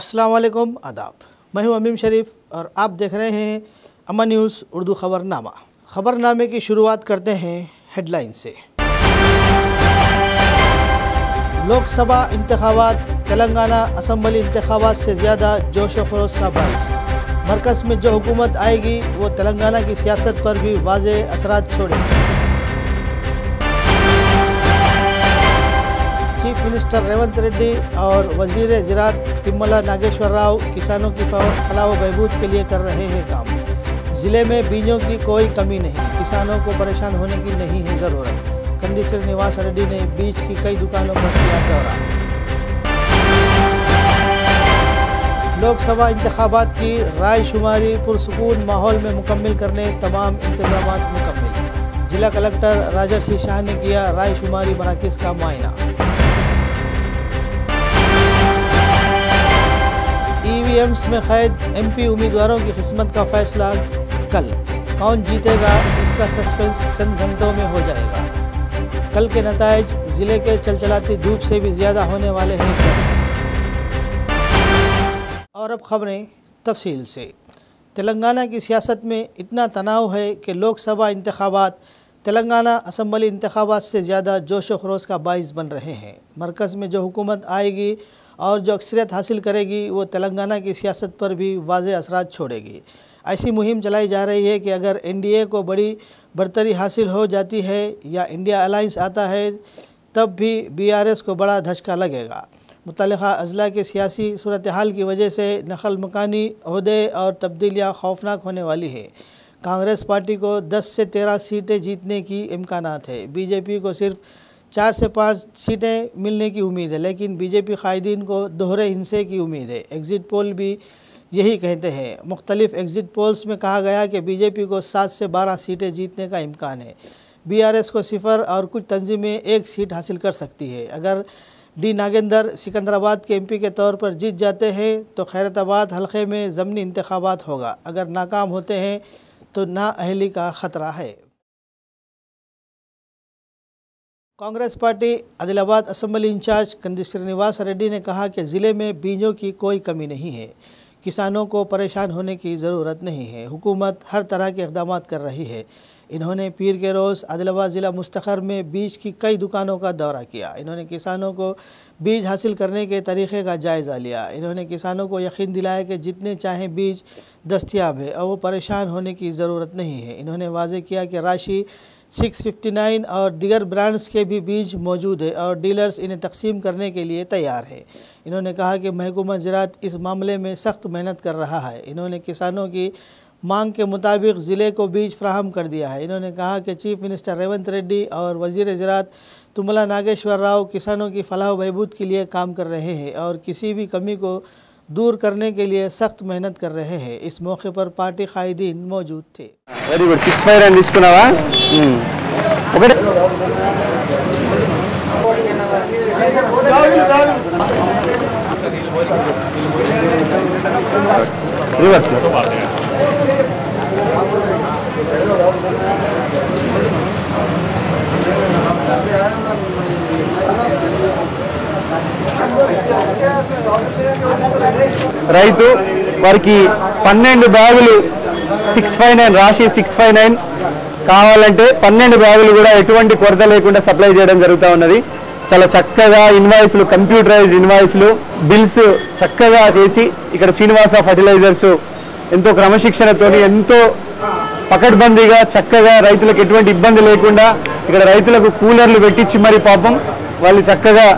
अस्सलाम वालेकुम, आदाब। मैं हूं अमीम शरीफ और आप देख रहे हैं अमन न्यूज़ उर्दू ख़बरनामा। ख़बरनामे की शुरुआत करते हैं हेडलाइन से। लोकसभा इंतखाबात, तेलंगाना असम्बली इंतखाबात से ज़्यादा जोश व खरोश का बाइस। मरकज़ में जो हुकूमत आएगी वो तेलंगाना की सियासत पर भी वाज़ेह असरात छोड़ेगी। चीफ मिनिस्टर रेवंत रेड्डी और वज़ीर ज़राअत तिम्मला नागेश्वर राव किसानों की फलाह व बहबूद के लिए कर रहे हैं काम। ज़िले में बीजों की कोई कमी नहीं, किसानों को परेशान होने की नहीं है ज़रूरत। कंदी श्रीनिवास रेड्डी ने बीज की कई दुकानों पर किया दौरा। लोकसभा इंतखाबात की राय शुमारी पुरसुकून माहौल में मुकम्मल करने तमाम इंतजाम मुकम्मल। जिला कलेक्टर राजर्षि शाह ने किया राय शुमारी मराकज़ का मुआयना। ईवीएम्स में कैद एमपी उम्मीदवारों की किस्मत का फैसला कल। कौन जीतेगा इसका सस्पेंस चंद घंटों में हो जाएगा। कल के नताइज ज़िले के चलचलाती धूप से भी ज़्यादा होने वाले हैं। और अब खबरें तफसील से। तेलंगाना की सियासत में इतना तनाव है कि लोकसभा इंतखाबात तेलंगाना असम्बली इंतखाबात से ज़्यादा जोश व खरोश का बाइस बन रहे हैं। मरकज़ में जो हुकूमत आएगी और जो अक्सरियत हासिल करेगी वो तेलंगाना की सियासत पर भी वाज़ेह असरात छोड़ेगी। ऐसी मुहिम चलाई जा रही है कि अगर एनडीए को बड़ी बढ़तरी हासिल हो जाती है या इंडिया अलायंस आता है तब भी बीआरएस को बड़ा धचका लगेगा। मुतल्लिक़ा अज़ला के सियासी सूरत हाल की वजह से नकल मकानी ओहदे और तब्दीलियाँ खौफनाक होने वाली है। कांग्रेस पार्टी को 10 से 13 सीटें जीतने की इम्कानात है। बीजेपी को सिर्फ 4 से 5 सीटें मिलने की उम्मीद है, लेकिन बीजेपी कायदीन को दोहरे हिंसे की उम्मीद है। एग्ज़िट पोल भी यही कहते हैं। मुख्तलिफ एग्ज़िट पोल्स में कहा गया कि बीजेपी को 7 से 12 सीटें जीतने का इम्कान है। बीआरएस को 0 और कुछ तंजीमें 1 सीट हासिल कर सकती है। अगर डी नागेंदर सिकंदराबाद के एमपी के तौर पर जीत जाते हैं तो खैरताबाद हल्के में ज़मनी इंतखाबात होगा। अगर नाकाम होते हैं तो नाअहली का ख़तरा है। Congress party Adilabad assembly incharge Kandi Srinivas Reddy ने कहा कि ज़िले में बीजों की कोई कमी नहीं है, किसानों को परेशान होने की ज़रूरत नहीं है। हुकूमत हर तरह के इक़दाम कर रही है। इन्होंने पीर के रोज़ आदिलाबाद ज़िला मुस्तखर में बीज की कई दुकानों का दौरा किया। इन्होंने किसानों को बीज हासिल करने के तरीक़े का जायज़ा लिया। इन्होंने किसानों को यकीन दिलाया कि जितने चाहें बीज दस्तियाब है और वो परेशान होने की ज़रूरत नहीं है। इन्होंने वाज़ेह किया कि राशि 659 और दीगर ब्रांड्स के भी बीज मौजूद है और डीलर्स इन्हें तकसीम करने के लिए तैयार है। इन्होंने कहा कि महकमा ज़राअत इस मामले में सख्त मेहनत कर रहा है। इन्होंने किसानों की मांग के मुताबिक ज़िले को बीज फ्राहम कर दिया है। इन्होंने कहा कि चीफ मिनिस्टर रेवंत रेड्डी और वज़ीर ज़राअत तिम्मला नागेश्वर राव किसानों की फलाह व बहबूद के लिए काम कर रहे हैं और किसी भी कमी को दूर करने के लिए सख्त मेहनत कर रहे हैं। इस मौके पर पार्टी कायदीन मौजूद थे। वेरी गुड 65 తీసుకున్నావా ఒకటి రివర్స్ రైతు వారికి 12 బ్యాగులు 659 రాశి 659 కావాలంటే 12 బ్యాగులు కూడా ఎటువంటి కొరత లేకుండా సప్లై చేయడం జరుగుతూ ఉన్నది। చాలా చక్కగా ఇన్వాయిస్లు, కంప్యూటరైజ్డ్ ఇన్వాయిస్లు, బిల్స్ చక్కగా చేసి ఇక్కడ శ్రీనివాస ఫర్టిలైజర్స్ ఎంతో క్రమశిక్షణతో ఎంతో పకడ్బందీగా చక్కగా రైతులకు ఎటువంటి ఇబ్బంది లేకుండా ఇక్కడ రైతులకు కూలర్లు పెట్టించి మరి పాపం వాళ్ళు చక్కగా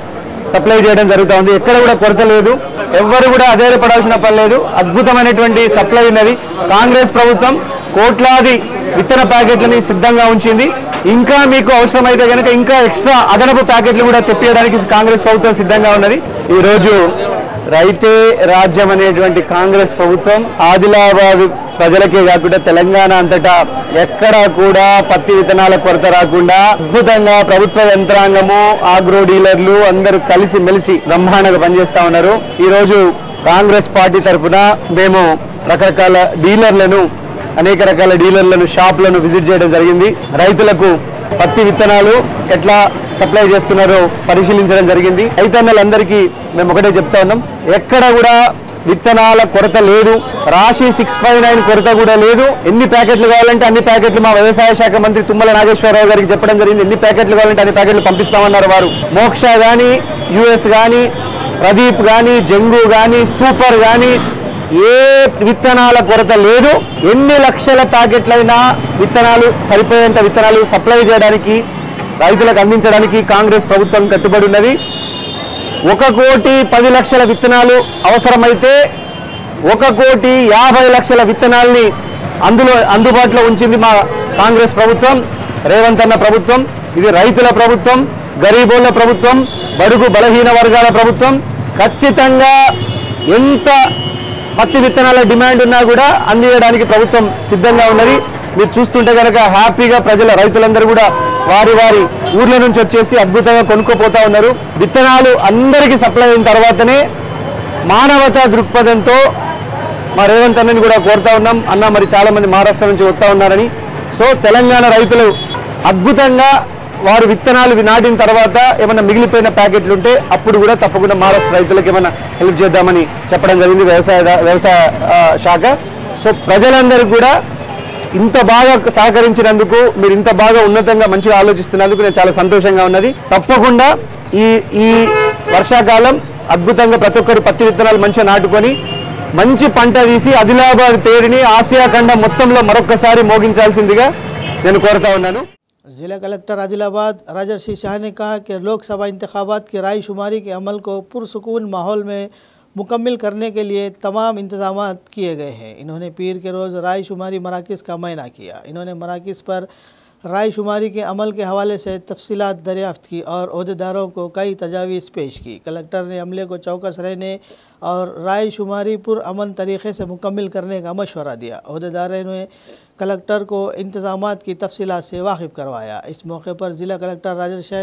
సప్లై చేయడం జరుగుతూ ఉంది। ఎక్కడ కూడా కొరత లేదు, ఎవ్వరు కూడా ఆధారపడాల్సిన పని లేదు। అద్భుతమైనటువంటి సప్లై ఉన్నది। కాంగ్రెస్ ప్రభుత్వం కోట్లాది విత్తన ప్యాకెట్లని సిద్ధంగా ఉంచింది। ఇంకా మీకు అవసరమైతే కనుక ఇంకా ఎక్స్ట్రా అదనపు ప్యాకెట్లు కూడా తెప్పించడానికి కాంగ్రెస్ ప్రభుత్వం సిద్ధంగా ఉన్నది। ఈరోజు రైతే రాజ్యం అనేటువంటి కాంగ్రెస్ ప్రభుత్వం ఆదిలాబాద్ ప్రజలకే కాకుండా తెలంగాణ అంతటా ఎక్కడా కూడా పత్తి విత్తనాల కొరత రాకుండా అద్భుతంగా ప్రభుత్వ యంత్రాంగము, ఆగ్రో డీలర్లు అందరూ కలిసి మెలిసి బ్రహ్మాండంగా పనిచేస్తా ఉన్నారు। ఈరోజు కాంగ్రెస్ పార్టీ తరఫున మేము రకరకాల డీలర్లను, అనేక రకాల డీలర్లను, షాపులను విజిట్ చేయడం జరిగింది। రైతులకు పత్తి విత్తనాలు ఎట్లా సప్లై చేస్తున్నారో పరిశీలించడం జరిగింది। రైతన్నలందరికీ మేము ఒకటే చెప్తా ఉన్నాం, ఎక్కడ కూడా విత్తనాల కొరత లేదు, రాశి 659 కొరత కూడా లేదు. ఎన్ని ప్యాకెట్లు కావాలంటే అన్ని ప్యాకెట్లు మా వ్యవసాయ శాఖ మంత్రి తుమ్మల నాగేశ్వరరావు గారికి చెప్పడం జరిగింది. ఎన్ని ప్యాకెట్లు కావాలంటే అన్ని ప్యాకెట్లు పంపిస్తామన్నారు వారు. మోక్ష కానీ, యుఎస్ కానీ, ప్రదీప్ కానీ, జంగు కానీ, సూపర్ కానీ ఏ విత్తనాల కొరత లేదు. ఎన్ని లక్షల ప్యాకెట్లైనా విత్తనాలు సరిపోయేంత విత్తనాలు సప్లై చేయడానికి, రైతులకు అందించడానికి కాంగ్రెస్ ప్రభుత్వం కట్టుబడి ఉన్నది. 1,10,00,000 విత్తనాలు అవసరమైతే 1,50,00,000 విత్తనాల్ని అందుబాటులో ఉంచింది మా కాంగ్రెస్ ప్రభుత్వం, రేవంత్ అన్న ప్రభుత్వం. ఇది రైతుల ప్రభుత్వం, గరీబోళ్ళ ప్రభుత్వం, బడుగు బలహీన వర్గాల ప్రభుత్వం. ఖచ్చితంగా ఎంత పత్తి విత్తనాల డిమాండ్ ఉన్నా కూడా అందించడానికి ప్రభుత్వం సిద్ధంగా ఉన్నది. మీరు చూస్తుంటే కనుక హ్యాపీగా రైతులందరూ కూడా వారి వారి ఊర్ల నుంచి వచ్చేసి అద్భుతంగా కొనుక్కోపోతా ఉన్నారు. విత్తనాలు అందరికీ సప్లై అయిన తర్వాతనే మానవతా దృక్పథంతో మా రేవంత్ అన్నని కూడా కోరుతా ఉన్నాం. అన్న మరి చాలా మంది మహారాష్ట్ర నుంచి వస్తూ ఉన్నారని. సో తెలంగాణ రైతులు అద్భుతంగా వారు విత్తనాలు నాటిన తర్వాత ఏమైనా మిగిలిపోయిన ప్యాకెట్లు ఉంటే అప్పుడు కూడా తప్పకుండా మహారాష్ట్ర రైతులకు ఏమైనా హెల్ప్ చేద్దామని చెప్పడం జరిగింది వ్యవసాయ శాఖ. సో ప్రజలందరూ కూడా ఇంత బాగా సహకరించినందుకు, మీరు ఇంత బాగా ఉన్నతంగా మంచిగా ఆలోచిస్తున్నందుకు నేను చాలా సంతోషంగా ఉన్నది. తప్పకుండా ఈ వర్షాకాలం అద్భుతంగా ప్రతి ఒక్కరు పత్తి విత్తనాలు మంచిగా నాటుకొని మంచి పంట తీసి ఆదిలాబాద్ పేరుని ఆసియా ఖండం మొత్తంలో మరొకసారి మోగించాల్సిందిగా నేను కోరుతా ఉన్నాను. जिला कलेक्टर आदिलाबाद राजर्षि शाह ने कहा कि लोकसभा इंतखाबात की रायशुमारी के अमल को पुरसुकून माहौल में मुकम्मल करने के लिए तमाम इंतजाम किए गए हैं। इन्होंने पीर के रोज़ रायशुमारी मराकज़ का मुआयना किया। इन्होंने मराकज़ पर रायशुमारी के अमल के हवाले से तफसीलात दरियाफ़्त की और अहदेदारों को कई तजावीज़ पेश की। कलेक्टर ने अमले को चौकस रहने और रायशुमारी पुरअमन तरीक़े से मुकम्मल करने का मशवरा दिया। अहदेदारों ने कलेक्टर को इंतज़ामात की तफसीलात से वाकिफ़ करवाया। इस मौके पर ज़िला कलेक्टर राजर्षि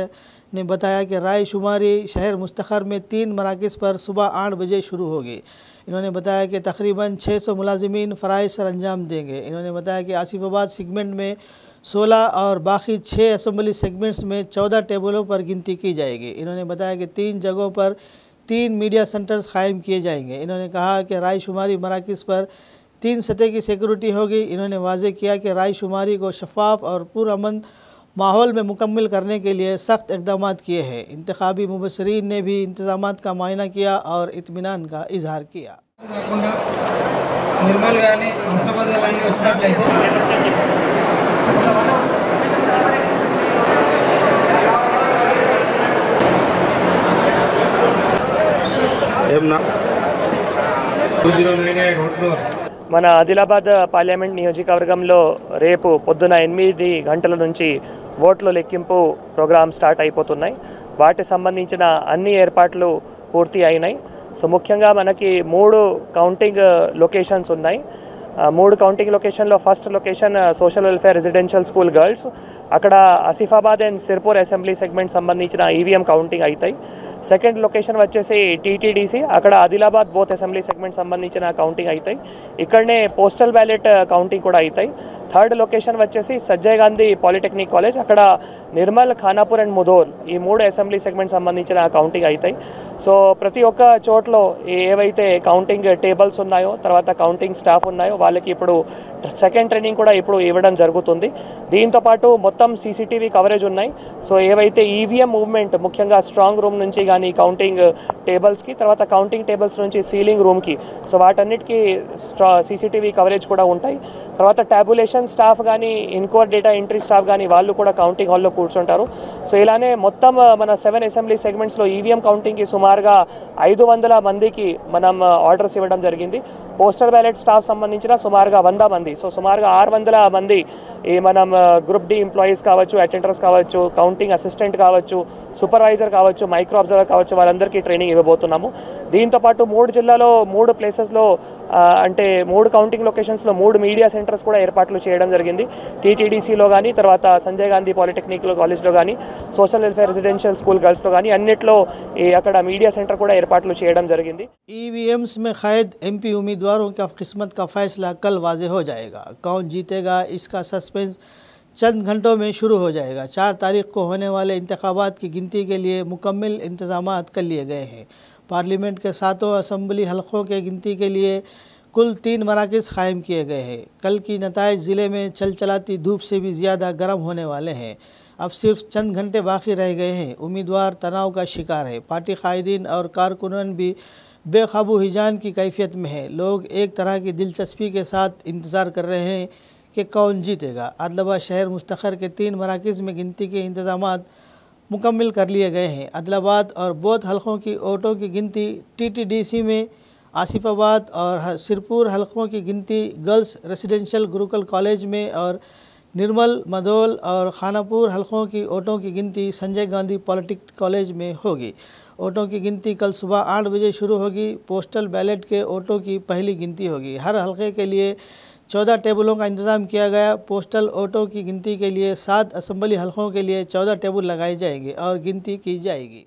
ने बताया कि रायशुमारी शहर मुस्तखर में 3 मराकज़ पर सुबह 8 बजे शुरू होगी। इन्होंने बताया कि तकरीबन 600 मुलाजिमीन फ़राइज़ सर अंजाम देंगे। इन्होंने बताया कि आसिफाबाद सेगमेंट में 16 और बाकी 6 असम्बली सेगमेंट्स में 14 टेबलों पर गिनती की जाएगी। इन्होंने बताया कि 3 जगहों पर 3 मीडिया सेंटर्स कायम किए जाएंगे। इन्होंने कहा कि रायशुमारी मराकज़ पर 3 सतह की सिक्योरिटी होगी। इन्होंने वाज़ेह किया कि रायशुमारी को शफाफ और पुरअमन माहौल में मुकम्मल करने के लिए सख्त इक़दाम किए हैं। इंतखाबी मुबस्सिरीन ने भी इंतज़ामात का मुआयना किया और इत्मीनान का इजहार किया। మన ఆదిలాబాద్ పార్లమెంట్ నియోజకవర్గంలో రేపు పొద్దున 8 గంటల నుంచి ఓట్ల లెక్కింపు ప్రోగ్రామ్ స్టార్ట్ అయిపోతున్నాయి. వాటికి సంబంధించిన అన్ని ఏర్పాట్లు పూర్తి అయినాయి. సో ముఖ్యంగా మనకి 3 కౌంటింగ్ లొకేషన్స్ ఉన్నాయి. 3 కౌంటింగ్ లొకేషన్లో first location social welfare residential school girls, అక్కడ Asifabad and Sirpur assembly segment సంబంధించిన ఈవీఎం కౌంటింగ్ అవుతాయి. సెకండ్ లొకేషన్ వచ్చేసి టీటీడీసీ, అక్కడ ఆదిలాబాద్ బోత్ అసెంబ్లీ సెగ్మెంట్ సంబంధించిన కౌంటింగ్ అవుతాయి. ఇక్కడనే పోస్టల్ బ్యాలెట్ కౌంటింగ్ కూడా అవుతాయి. థర్డ్ లొకేషన్ వచ్చేసి సజ్జయ్ గాంధీ పాలిటెక్నిక్ కాలేజ్, అక్కడ నిర్మల్, ఖానాపూర్ అండ్ ముధోల్ ఈ 3 అసెంబ్లీ సెగ్మెంట్ సంబంధించిన కౌంటింగ్ అవుతాయి. సో ప్రతి ఒక్క చోట్లో ఏవైతే కౌంటింగ్ టేబుల్స్ ఉన్నాయో, తర్వాత కౌంటింగ్ స్టాఫ్ ఉన్నాయో వాళ్ళకి ఇప్పుడు సెకండ్ ట్రైనింగ్ కూడా ఇప్పుడు ఇవ్వడం జరుగుతుంది. దీంతోపాటు మొత్తం సీసీటీవీ కవరేజ్ ఉన్నాయి. సో ఏవైతే ఈవీఎం మూవ్మెంట్ ముఖ్యంగా స్ట్రాంగ్ రూమ్ నుంచి కానీ కౌంటింగ్ టేబుల్స్కి, తర్వాత కౌంటింగ్ టేబుల్స్ నుంచి సీలింగ్ రూమ్కి, సో వాటన్నిటికీ సీసీటీవీ కవరేజ్ కూడా ఉంటాయి. తర్వాత ట్యాబులేషన్ స్టాఫ్ కానీ ఇన్కోర్ డేటా ఎంట్రీ స్టాఫ్ కానీ వాళ్ళు కూడా కౌంటింగ్ హాల్లో కూర్చుంటారు. సో ఇలానే మొత్తం మన 7 అసెంబ్లీ సెగ్మెంట్స్లో ఈవీఎం కౌంటింగ్కి సుమారుగా 500 మందికి మనం ఆర్డర్స్ ఇవ్వడం జరిగింది. పోస్టల్ బ్యాలెట్ స్టాఫ్ సంబంధించిన సుమారుగా 100 మంది, సో సుమారుగా 600 మంది ఈ మనం గ్రూప్ డి ఎంప్లాయీస్ కావచ్చు, అటెండర్స్ కావచ్చు, కౌంటింగ్ అసిస్టెంట్ కావచ్చు, సూపర్వైజర్ కావచ్చు, మైక్రో అబ్జర్వర్ కావచ్చు, వాళ్ళందరికీ ట్రైనింగ్ ఇవ్వబోతున్నాము. దీంతోపాటు 3 జిల్లాలో 3 ప్లేసెస్లో అంటే 3 కౌంటింగ్ లొకేషన్స్లో 3 మీడియా సెంటర్స్ కూడా ఏర్పాట్లు చేయడం జరిగింది. టీటీడీసీలో కానీ, తర్వాత సంజయ్ గాంధీ పాలిటెక్నిక్ కాలేజ్లో కానీ, సోషల్ వెల్ఫేర్ రెసిడెన్షియల్ స్కూల్ గర్ల్స్లో కానీ అన్నిట్లో అక్కడ మీడియా సెంటర్ కూడా ఏర్పాట్లు చేయడం జరిగింది. ईवीएम्स में कैद एमपी उम्मीदवारों की किस्मत का फैसला कल वाज़ेह हो जाएगा। कौन जीतेगा इसका सस्पेंस चंद घंटों में शुरू हो जाएगा। 4 तारीख को होने वाले इंतखाबात की गिनती के लिए मुकम्मल इंतजामात कर लिए गए हैं। पार्लियामेंट के 7 असम्बली हलकों के गिनती के लिए कुल 3 मराकज़ कायम किए गए हैं। कल की नताइज ज़िले में चलचलाती धूप से भी ज़्यादा गर्म होने वाले हैं। अब सिर्फ चंद घंटे बाकी रह गए हैं। उम्मीदवार तनाव का शिकार है। पार्टी कायदीन और कारकुनान भी बेकाबू हिजान की कैफियत में है। लोग एक तरह की दिलचस्पी के साथ इंतज़ार कर रहे हैं कि कौन जीतेगा। आदिलाबाद शहर मुस्तखर के 3 मराकज़ में गिनती के इंतज़ामात मुकम्मल कर लिए गए हैं। आदिलाबाद और बौद्ध हलकों की वोटों की गिनती TTDC में, आसिफाबाद और सिरपुर हलकों की गिनती गर्ल्स रेसिडेंशियल गुरुकुल कॉलेज में और निर्मल, मदोल और खानापुर हलकों की वोटों की गिनती संजय गांधी पॉलिटेक्निक कॉलेज में होगी। वोटों की गिनती कल सुबह 8 बजे शुरू होगी। पोस्टल बैलेट के वोटों की पहली गिनती होगी। हर हलके के लिए 14 टेबलों का इंतज़ाम किया गया। पोस्टल वोटों की गिनती के लिए 7 असम्बली हलकों के लिए 14 टेबल लगाए जाएंगे और गिनती की जाएगी।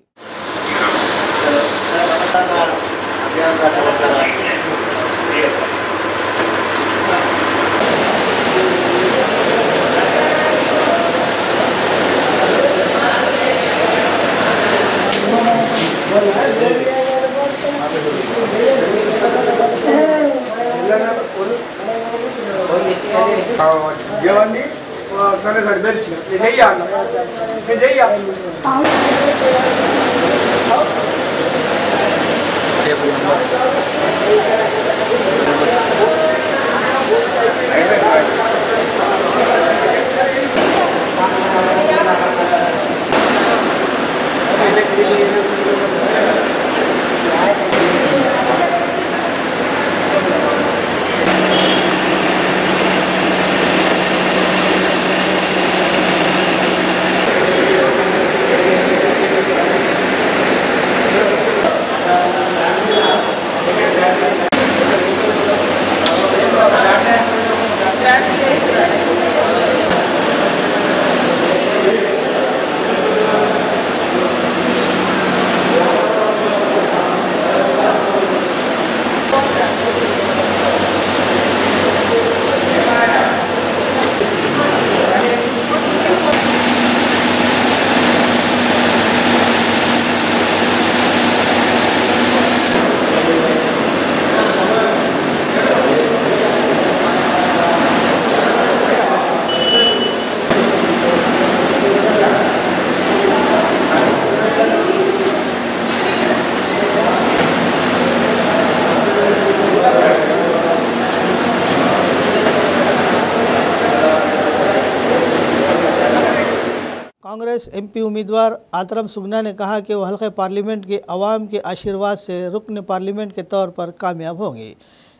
कांग्रेस MP उम्मीदवार आतरम सुगना ने कहा कि वह हल्के पार्लियामेंट के अवाम के आशीर्वाद से रुकन पार्लियामेंट के तौर पर कामयाब होंगे।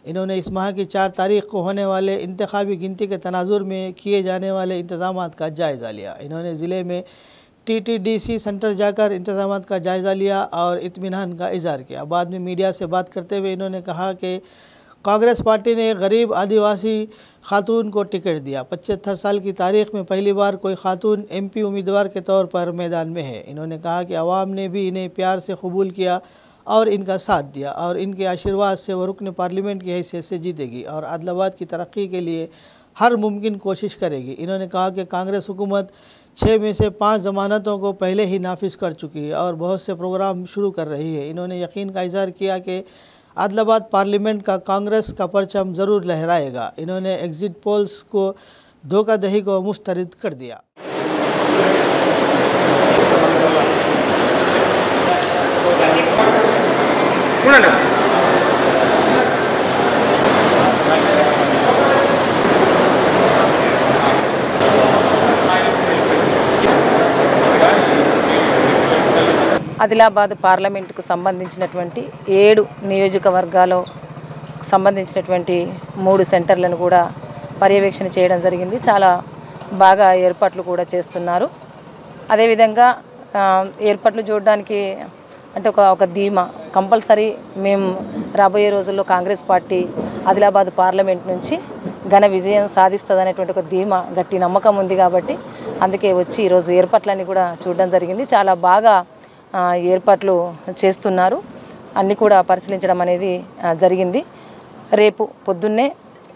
इन्होंने इस माह की 4 तारीख को होने वाले इंतखाबी गिनती के तनाजुर में किए जाने वाले इंतजामात का जायज़ा लिया। इन्होंने ज़िले में TTDC सेंटर जाकर इंतजामात का जायज़ा लिया और इत्मीनान का इज़हार किया। बाद में मीडिया से बात करते हुए इन्होंने कहा कि कांग्रेस पार्टी ने एक गरीब आदिवासी खातून को टिकट दिया। 75 साल की तारीख में पहली बार कोई खातून MP उम्मीदवार के तौर पर मैदान में है। इन्होंने कहा कि आवाम ने भी इन्हें प्यार से कबूल किया और इनका साथ दिया और इनके आशीर्वाद से वो रुकन पार्लियामेंट की हैसियत से जीतेगी और आदिलाबाद की तरक्की के लिए हर मुमकिन कोशिश करेगी। इन्होंने कहा कि कांग्रेस हुकूमत 6 में से 5 ज़मानतों को पहले ही नाफिज कर चुकी है और बहुत से प्रोग्राम शुरू कर रही है। इन्होंने यकीन का इज़हार किया कि आदिलाबाद पार्लियामेंट का कांग्रेस का परचम ज़रूर लहराएगा। इन्होंने एग्ज़िट पोल्स को धोखाधड़ी को मुस्तरद कर दिया। ఆదిలాబాద్ పార్లమెంటుకు సంబంధించినటువంటి 7 నియోజకవర్గాల్లో సంబంధించినటువంటి 3 సెంటర్లను కూడా పర్యవేక్షణ చేయడం జరిగింది. చాలా బాగా ఏర్పాట్లు కూడా చేస్తున్నారు. అదేవిధంగా ఏర్పాట్లు చూడడానికి అంటే ఒక ధీమా కంపల్సరీ మేము రాబోయే రోజుల్లో కాంగ్రెస్ పార్టీ ఆదిలాబాద్ పార్లమెంట్ నుంచి ఘన విజయం సాధిస్తదనేటువంటి ఒక ధీమా గట్టి నమ్మకం ఉంది కాబట్టి అందుకే వచ్చి ఈరోజు ఏర్పాట్లన్నీ కూడా చూడడం జరిగింది. చాలా బాగా ఏర్పాట్లు చేస్తున్నారు. అన్నీ కూడా పరిశీలించడం అనేది జరిగింది. రేపు పొద్దున్నే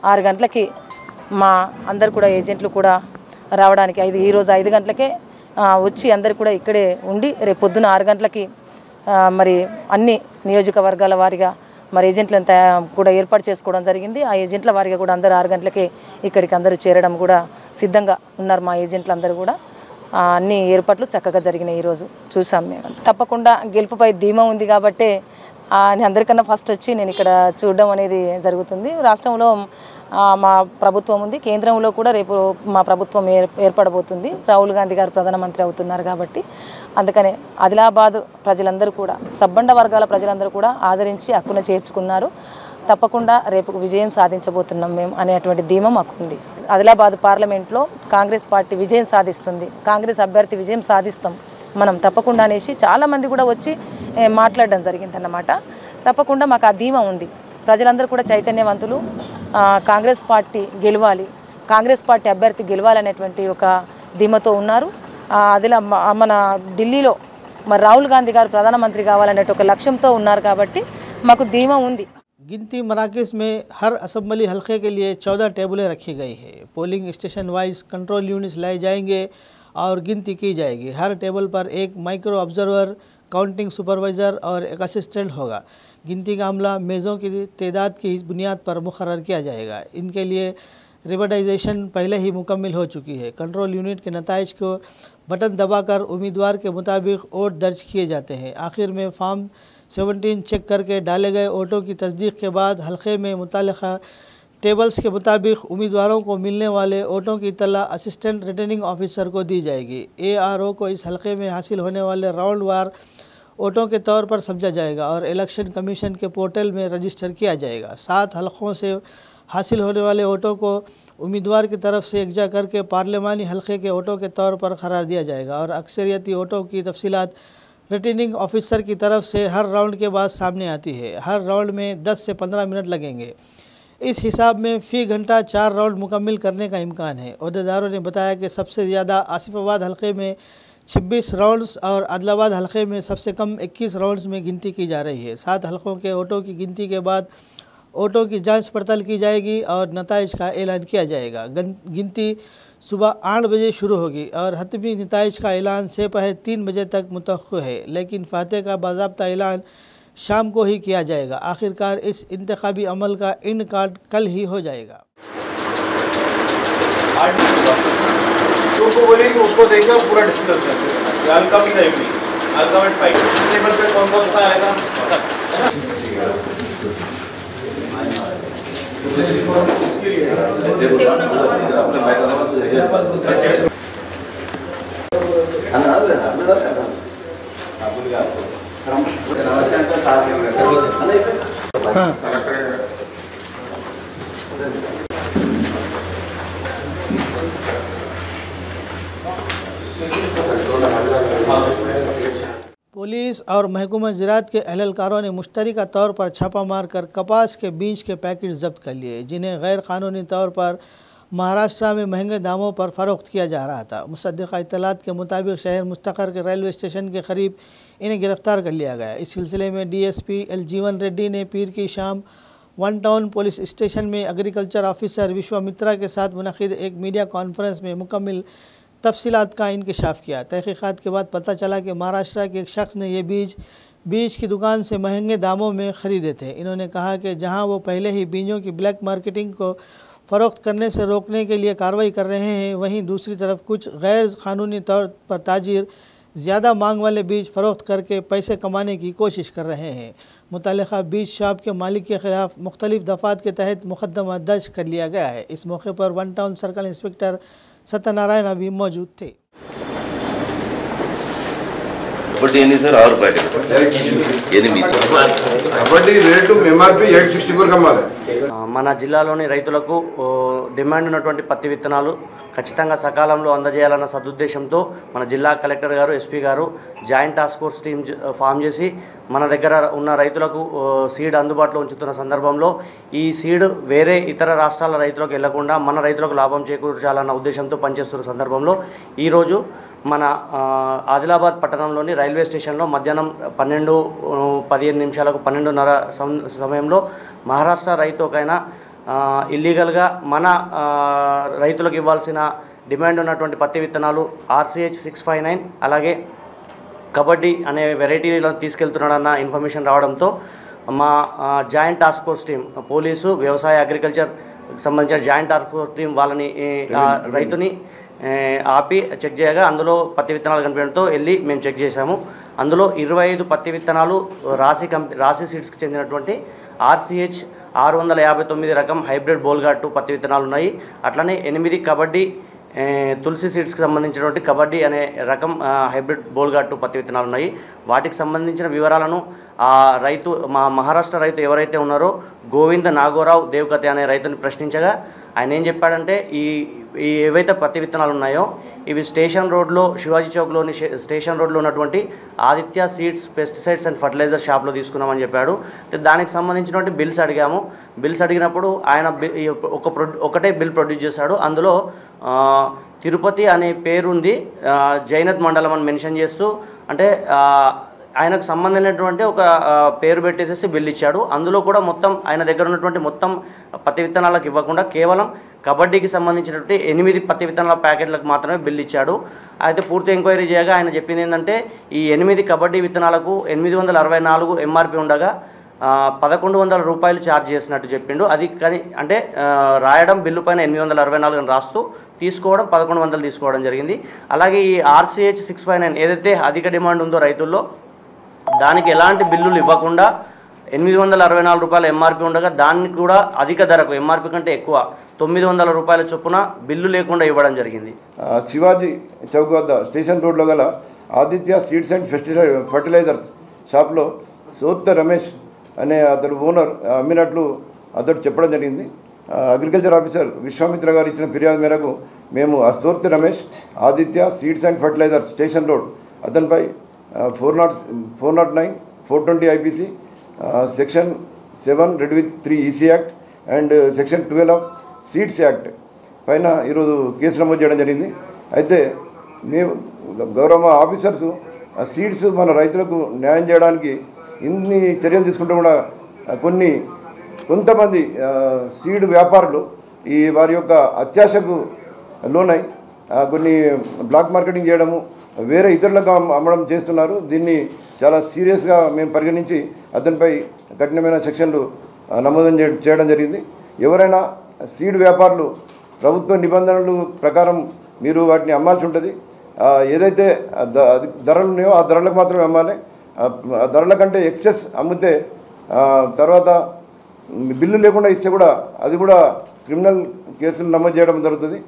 6 గంటలకి మా అందరు కూడా ఏజెంట్లు కూడా రావడానికి ఈరోజు 5 గంటలకే వచ్చి అందరు కూడా ఇక్కడే ఉండి రేపు పొద్దున 6 గంటలకి మరి అన్ని నియోజకవర్గాల వారీగా మరి ఏజెంట్లను కూడా ఏర్పాటు చేసుకోవడం జరిగింది. ఆ ఏజెంట్ల వారీగా కూడా అందరూ 6 గంటలకే ఇక్కడికి అందరూ చేరడం కూడా సిద్ధంగా ఉన్నారు. మా ఏజెంట్లు అందరూ కూడా అన్ని ఏర్పాట్లు చక్కగా జరిగినాయి. ఈరోజు చూసాం మేము. తప్పకుండా గెలుపుపై ధీమా ఉంది కాబట్టి అందరికన్నా ఫస్ట్ వచ్చి నేను ఇక్కడ చూడడం అనేది జరుగుతుంది. రాష్ట్రంలో మా ప్రభుత్వం ఉంది, కేంద్రంలో కూడా రేపు మా ప్రభుత్వం ఏర్పడబోతుంది. రాహుల్ గాంధీ గారు ప్రధానమంత్రి అవుతున్నారు కాబట్టి అందుకనే ఆదిలాబాద్ ప్రజలందరూ కూడా సబ్బండ వర్గాల ప్రజలందరూ కూడా ఆదరించి హక్కున చేర్చుకున్నారు. తప్పకుండా రేపు విజయం సాధించబోతున్నాం మేము అనేటువంటి ధీమా మాకు ఉంది. ఆదిలాబాద్ పార్లమెంట్లో కాంగ్రెస్ పార్టీ విజయం సాధిస్తుంది, కాంగ్రెస్ అభ్యర్థి విజయం సాధిస్తాం మనం తప్పకుండా అనేసి చాలామంది కూడా వచ్చి మాట్లాడడం జరిగిందన్నమాట. తప్పకుండా మాకు ఆ ధీమా ఉంది. ప్రజలందరూ కూడా చైతన్యవంతులు. కాంగ్రెస్ పార్టీ గెలవాలి, కాంగ్రెస్ పార్టీ అభ్యర్థి గెలవాలనేటువంటి ఒక ధీమతో ఉన్నారు. అదిలా మన ఢిల్లీలో మరి రాహుల్ గాంధీ గారు ప్రధానమంత్రి కావాలనే ఒక లక్ష్యంతో ఉన్నారు కాబట్టి మాకు ధీమా ఉంది. गिनती मराकज़ में हर असम्बली हल्के के लिए 14 टेबलें रखी गई है। Polling station wise control units लाए जाएंगे और गिनती की जाएगी। हर टेबल पर एक माइक्रो ऑब्जर्वर, काउंटिंग सुपरवाइज़र और एक असिस्टेंट होगा। गिनती का अमला मेज़ों की तादाद की बुनियाद पर मुकर्रर किया जाएगा। इनके लिए रिबटाइजेशन पहले ही मुकम्मल हो चुकी है। कंट्रोल यूनिट के नताइज को बटन दबाकर उम्मीदवार के मुताबिक वोट दर्ज किए जाते हैं। आखिर में फॉर्म 17 चेक करके डाले गए वोटों की तस्दीक के बाद हल्के में मुतालिका टेबल्स के मुताबिक उम्मीदवारों को मिलने वाले वोटों की इत्तला असिस्टेंट रिटर्निंग ऑफिसर को दी जाएगी। ARO को इस हल्के में हासिल होने वाले राउंड वार वोटों के तौर पर समझा जाएगा और इलेक्शन कमीशन के पोर्टल में रजिस्टर किया जाएगा। 7 हल्कों से हासिल होने वाले वोटों को उम्मीदवार की तरफ से एकजा करके पार्लिमानी हल्के के वोटों के तौर पर करार दिया जाएगा और अक्सरियती वोटों की तफसीलात रिटर्निंग ऑफिसर की तरफ से हर राउंड के बाद सामने आती है। हर राउंड में 10 से 15 मिनट लगेंगे। इस हिसाब में फ़ी घंटा 4 राउंड मुकम्मल करने का इम्कान है। अहदेदारों ने बताया कि सबसे ज़्यादा आसिफाबाद हल्के में 26 राउंड्स और आदिलाबाद हल्के में सबसे कम 21 राउंड्स में गिनती की जा रही है। 7 हल्कों के वोटों की गिनती के बाद वोटों की जांच पड़ताल की जाएगी और नताइज का ऐलान किया जाएगा। गिनती सुबह 8 बजे शुरू होगी और हतमी नताइज का ऐलान दोपहर 3 बजे तक मुतवक्किल है, लेकिन फातह का बाज़ाब्ता ऐलान शाम को ही किया जाएगा। आखिरकार इस इंतखाबी अमल का इंड कार्ड कल ही हो जाएगा। बोलेंगे उसको देखिए पूरा डिस्प्ले हल्का भी नहीं, हल्का में फाइट टेबल पे कौन कौन सा आएगा उसके लिए पुलिस और महकमा ज़राअत के अहलकारों ने मुश्तरका तौर पर छापा मारकर कपास के बीज के पैकेट जब्त कर लिए, जिन्हें गैर कानूनी तौर पर महाराष्ट्र में महंगे दामों पर फ़रोख्त किया जा रहा था। मुसद्दिक़ा इत्तलात के मुताबिक शहर मुस्तक़र के रेलवे स्टेशन के करीब इन्हें गिरफ़्तार कर लिया गया। इस सिलसिले में DSP L जीवन रेड्डी ने पीर की शाम 1 टाउन पुलिस स्टेशन में एग्रीकल्चर ऑफिसर विश्वामित्रा के साथ मुनक़िद एक मीडिया कॉन्फ्रेंस में मुकम्मल तफसीलात का इंकशाफ किया। तहक़ीक़ात के बाद पता चला कि महाराष्ट्र के एक शख्स ने ये बीज की दुकान से महंगे दामों में ख़रीदे थे। इन्होंने कहा कि जहां वो पहले ही बीजों की ब्लैक मार्केटिंग को फ़रोख्त करने से रोकने के लिए कार्रवाई कर रहे हैं, वहीं दूसरी तरफ कुछ गैर कानूनी तौर पर ताजिर ज़्यादा मांग वाले बीज फ़रोख्त करके पैसे कमाने की कोशिश कर रहे हैं। मुतल्लिक़ा बीज शॉप के मालिक के ख़िलाफ़ मुख्तलिफ़ दफ़ात के तहत मुक़दमा दर्ज कर लिया गया है। इस मौके पर 1 टाउन सर्कल इंस्पेक्टर सत्यनारायण भी मौजूद थे। सर और రేటు MRP 864 కమ్మాలి। మన జిల్లాలోని రైతులకు డిమాండ్ ఉన్నటువంటి పత్తి విత్తనాలు ఖచ్చితంగా సకాలంలో అందజేయాలన్న సదుద్దేశంతో మన జిల్లా కలెక్టర్ గారు, ఎస్పీ గారు joint task force team form చేసి మన దగ్గర ఉన్న రైతులకు సీడ్ అందుబాటులో ఉంచుతున్న సందర్భంలో ఈ సీడ్ వేరే ఇతర రాష్ట్రాల రైతులకు వెళ్లకుండా మన రైతులకు లాభం చేకూర్చాలన్న ఉద్దేశంతో పనిచేస్తున్న సందర్భంలో ఈరోజు మన ఆదిలాబాద్ పట్టణంలోని రైల్వే స్టేషన్లో మధ్యాహ్నం 12:15 12:30 సమయంలో మహారాష్ట్ర రైతు ఒకైనా ఇల్లీగల్గా మన రైతులకు ఇవ్వాల్సిన డిమాండ్ ఉన్నటువంటి పత్తి విత్తనాలు RCH 659 అలాగే కబడ్డీ అనే వెరైటీలో తీసుకెళ్తున్నాడన్న ఇన్ఫర్మేషన్ రావడంతో మా joint task force team, police, వ్యవసాయ, అగ్రికల్చర్ సంబంధించిన జాయింట్ టాస్క్ ఫోర్స్ టీం వాళ్ళని రైతుని ఆపి చెక్ చేయగా అందులో పత్తి విత్తనాలు కనిపించడంతో వెళ్ళి మేము చెక్ చేశాము. అందులో 25 పత్తి విత్తనాలు రాశి సీడ్స్కి చెందినటువంటి RCH 659 రకం హైబ్రిడ్ బోల్గాటు పత్తి విత్తనాలు ఉన్నాయి. అట్లనే 8 కబడ్డీ తులసి సీడ్స్కి సంబంధించినటువంటి కబడ్డీ అనే రకం హైబ్రిడ్ బోల్గాటు పత్తి విత్తనాలు ఉన్నాయి. వాటికి సంబంధించిన వివరాలను ఆ రైతు, మా మహారాష్ట్ర రైతు ఎవరైతే ఉన్నారో గోవింద నాగోరావు దేవకతే అనే రైతుని ప్రశ్నించగా ఆయన ఏం చెప్పాడంటే, ఈ ఏవైతే పత్తి విత్తనాలు ఉన్నాయో ఇవి స్టేషన్ రోడ్లో, శివాజీ చౌక్లోని స్టేషన్ రోడ్లో ఉన్నటువంటి Aditya seeds pesticides and fertiliser షాప్లో తీసుకున్నామని చెప్పాడు. దానికి సంబంధించినటువంటి బిల్స్ అడిగాము. బిల్స్ అడిగినప్పుడు ఆయన ఒకటే బిల్ ప్రొడ్యూస్ చేశాడు. అందులో తిరుపతి అనే పేరుంది, జైనత్ మండలం అని మెన్షన్ చేస్తూ, అంటే ఆయనకు సంబంధించినటువంటి ఒక పేరు పెట్టేసేసి బిల్ ఇచ్చాడు. అందులో కూడా మొత్తం ఆయన దగ్గర ఉన్నటువంటి మొత్తం పత్తి విత్తనాలకు ఇవ్వకుండా కేవలం కబడ్డీకి సంబంధించినటువంటి 8 పత్తి విత్తనాల ప్యాకెట్లకు మాత్రమే బిల్ ఇచ్చాడు. అయితే పూర్తి ఎంక్వైరీ చేయగా ఆయన చెప్పింది ఏంటంటే, ఈ 8 కబడ్డీ విత్తనాలకు 864 MRP ఉండగా 1100 రూపాయలు ఛార్జ్ చేసినట్టు చెప్పిండు. అది కానీ అంటే రాయడం బిల్లు పైన 864 అని రాస్తూ తీసుకోవడం 1100 తీసుకోవడం జరిగింది. అలాగే ఈ RCH 659 ఏదైతే అధిక డిమాండ్ ఉందో రైతుల్లో, దానికి ఎలాంటి బిల్లులు ఇవ్వకుండా 864 రూపాయల MRP ఉండగా దాన్ని కూడా అధిక ధరకు, MRP కంటే ఎక్కువ 900 రూపాయల చొప్పున బిల్లు లేకుండా ఇవ్వడం జరిగింది. శివాజీ చౌక్ వద్ద స్టేషన్ రోడ్లో గల ఆదిత్య సీడ్స్ అండ్ ఫర్టిలైజర్స్ షాప్లో సోత్త రమేష్ అనే అతడు ఓనర్ అమ్మినట్లు అతడు చెప్పడం జరిగింది. అగ్రికల్చర్ ఆఫీసర్ విశ్వామిత్ర గారు ఇచ్చిన ఫిర్యాదు మేరకు మేము Sotta Ramesh Aditya seeds and fertilisers station road అతనిపై 409, 420 IPC, Section 7 read with 3 EC act and Section 12 of seeds act పైన ఈరోజు కేసు నమోదు చేయడం జరిగింది. అయితే మేము గౌరవ ఆఫీసర్స్ సీడ్స్ మన రైతులకు న్యాయం చేయడానికి ఇన్ని చర్యలు తీసుకుంటూ కూడా కొంతమంది సీడ్ వ్యాపారులు ఈ వారి యొక్క అత్యాశకు లోనై కొన్ని బ్లాక్ మార్కెటింగ్ చేయడము, వేరే ఇతరులకు అమ్మడం చేస్తున్నారు. దీన్ని చాలా సీరియస్గా మేము పరిగణించి అతనిపై కఠినమైన సెక్షన్లు నమోదు చేయడం జరిగింది. ఎవరైనా సీడ్ వ్యాపారులు ప్రభుత్వ నిబంధనలు ప్రకారం మీరు వాటిని అమ్మాల్సి ఉంటుంది. ఏదైతే ధరలు ఉన్నాయో ఆ ధరలకు మాత్రమే అమ్మాలి. ఆ ధరల కంటే ఎక్సెస్ అమ్మితే తర్వాత బిల్లు లేకుండా ఇస్తే కూడా అది కూడా క్రిమినల్ కేసులు నమోదు చేయడం జరుగుతుంది.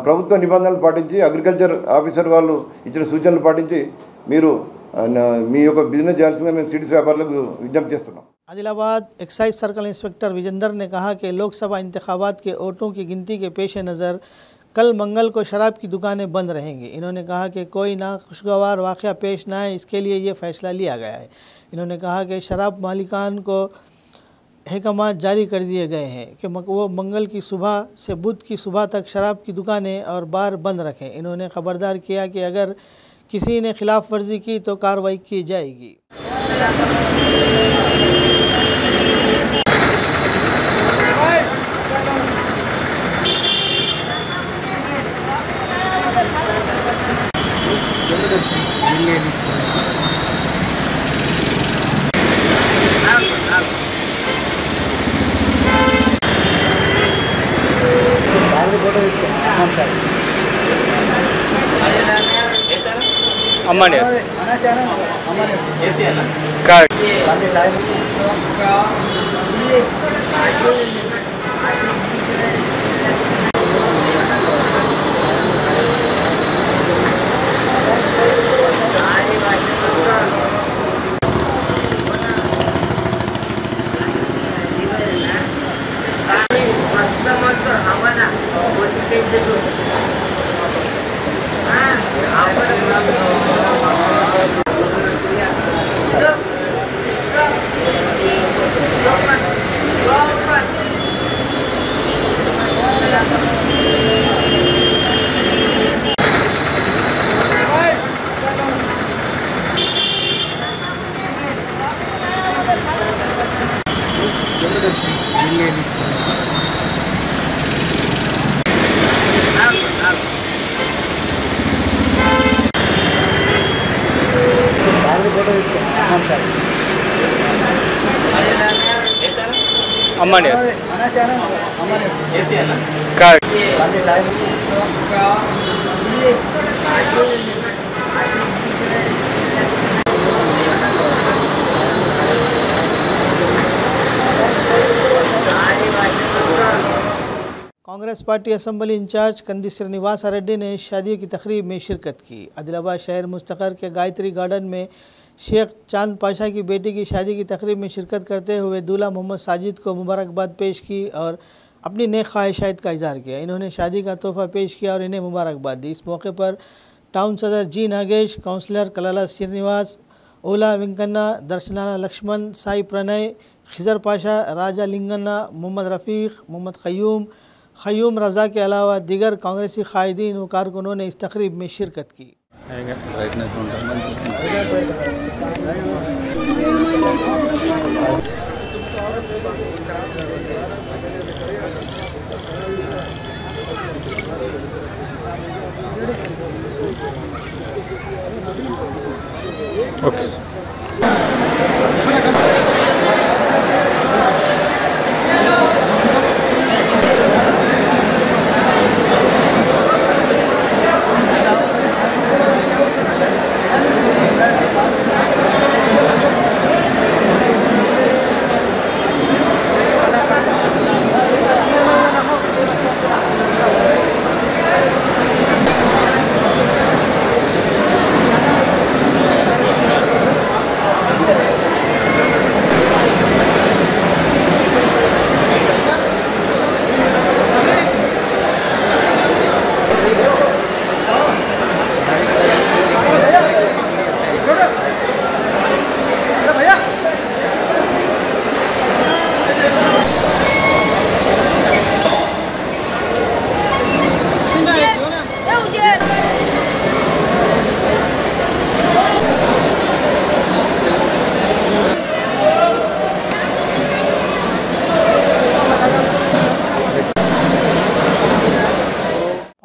ప్రభుత్వ నిబంధనలు పాటించి అగ్రికల్చర్ ఆఫీసర్ వాళ్ళు ఇచ్చిన సూచనలు పాటించి మీరు మీ యొక్క బిజినెస్ చేయాల్సిందిగా మేము సీడ్స్ వ్యాపారులకు విజ్ఞప్తి చేస్తున్నాం. Adilabad excise circle inspector Vijender ने कहा कि लोकसभा इंतखाबात के वोटों की गिनती के पेश नज़र कल मंगल को शराब की दुकानें बंद रहेंगी. इन्होंने कहा कि कोई नाखुशगवार वाक़या पेश न आए, इसके लिए ये फ़ैसला लिया गया है. इन्होंने कहा कि शराब मालिकान को अहकामात जारी कर दिए गए हैं कि वो मंगल की सुबह से बुध की सुबह तक शराब की दुकानें और बार बंद रखें. इन्होंने ख़बरदार किया कि अगर किसी ने खिलाफ वर्जी की तो कार्रवाई की जाएगी. అమ్మండి अम्मानियस कार्ड Congress party assembly incharge Kandi Srinivas Reddy ने शादियों की तकरीब में शिरकत की। आदिलाबाद शहर मुस्तकर के गायत्री गार्डन में शेख चांद पाशा की बेटी की शादी की तकरीब में शिरकत करते हुए दूल्हा मोहम्मद साजिद को मुबारकबाद पेश की और अपनी नेक ख्वाहिशात का इजहार किया। इन्होंने शादी का तोहफा पेश किया और इन्हें मुबारकबाद दी। इस मौके पर टाउन सदर जी नागेश, काउंसलर कलाला श्रीनिवास, ओला वेंकन्ना, दर्शनाना लक्ष्मण, साई प्रणय, खिजर पाशा, राजा लिंगन्ना, मोहम्मद रफ़ीक, मोहम्मद ख़यूम रज़ा के अलावा दीगर कांग्रेसी कायदीन व कारकुनों ने इस तकरीब में शिरकत की।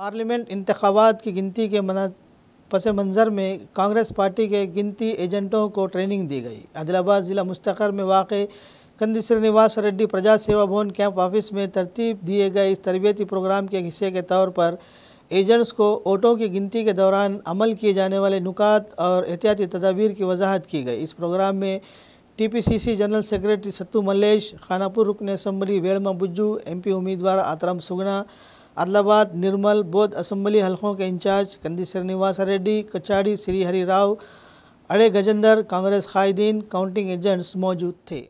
पार्लियामेंट इंतखाबात की गिनती के पस मंज़र में कांग्रेस पार्टी के गिनती एजेंटों को ट्रेनिंग दी गई। आदिलाबाद ज़िला मुस्तकर में वाक़ कंदी श्रीनिवास रेड्डी प्रजा सेवा भवन कैंप ऑफिस में तरतीब दिए गए इस तरबियती प्रोग्राम के हिस्से के तौर पर एजेंट्स को वोटों की गिनती के दौरान अमल किए जाने वाले नुकात और एहतियाती तदाबीर की वजाहत की गई। इस प्रोग्राम में TPCC जनरल सेक्रेटरी सत्तू मल्लेश, खानापुर रुकन असम्बली वेड़मा बुज्जू, MP उम्मीदवार आतराम सुगना, आदिलाबाद निर्मल बौद्ध असम्बली हलकों के इंचार्ज कंदी श्रीनिवास रेड्डी, कचाड़ी श्री हरि राव, अड़े गजेंद्र, कांग्रेस कायदीन, काउंटिंग एजेंट्स मौजूद थे।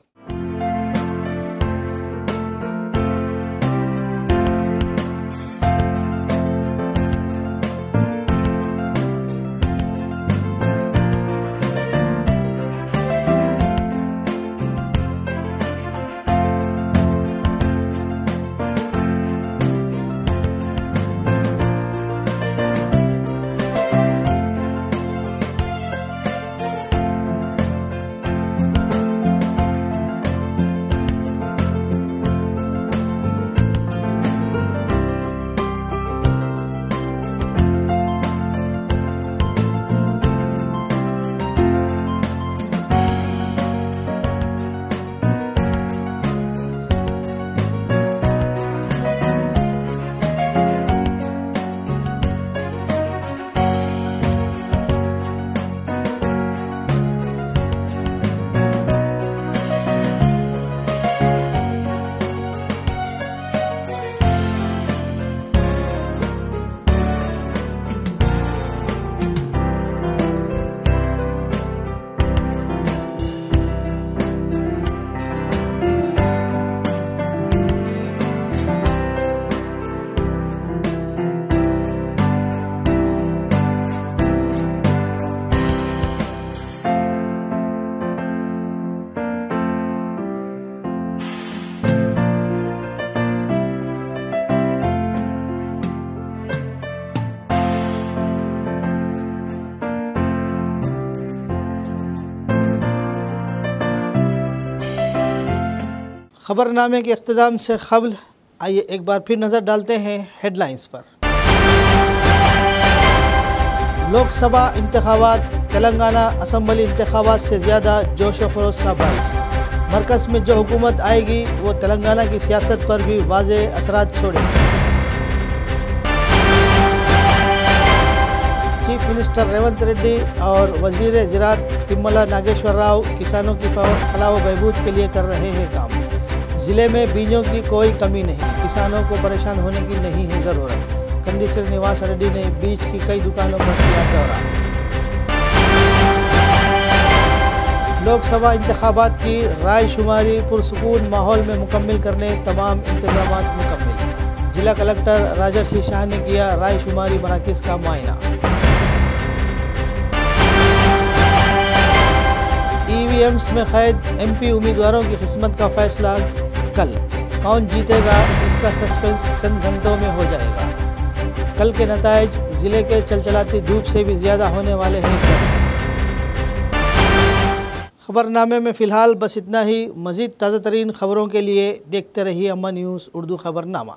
खबरनामे के इख्तिताम से क़ब्ल आइए एक बार फिर नज़र डालते हैं हेडलाइंस पर। लोकसभा इंतखाबात तेलंगाना असम्बली इंतखाबात से ज़्यादा जोश व खरोश का बाइस। मरकज़ में जो हुकूमत आएगी वो तेलंगाना की सियासत पर भी वाज़ेह असरात छोड़ेगी। चीफ मिनिस्टर रेवंत रेड्डी और वजीर ज़राअत तिम्मला नागेश्वर राव किसानों की फलाह व बहबूद के लिए कर रहे हैं काम। ज़िले में बीजों की कोई कमी नहीं, किसानों को परेशान होने की नहीं है ज़रूरत। कंदी श्रीनिवास रेड्डी ने बीज की कई दुकानों पर किया दौरा। लोकसभा इंतखाबात की राय शुमारी पुरसुकून माहौल में मुकम्मल करने तमाम इंतजाम मुकम्मल। जिला कलेक्टर राजर्षि शाह ने किया राय शुमारी मराकज़ का मुआयना। ईवीएम्स में कैद एमपी उम्मीदवारों की किस्मत का फैसला कल। कौन जीतेगा इसका सस्पेंस चंद घंटों में हो जाएगा। कल के नताइज ज़िले के चलचलाती धूप से भी ज़्यादा होने वाले हैं। खबरनामे में फ़िलहाल बस इतना ही। मज़ीद ताज़ा तरीन खबरों के लिए देखते रहिए अम्मा न्यूज़ उर्दू खबरनामा।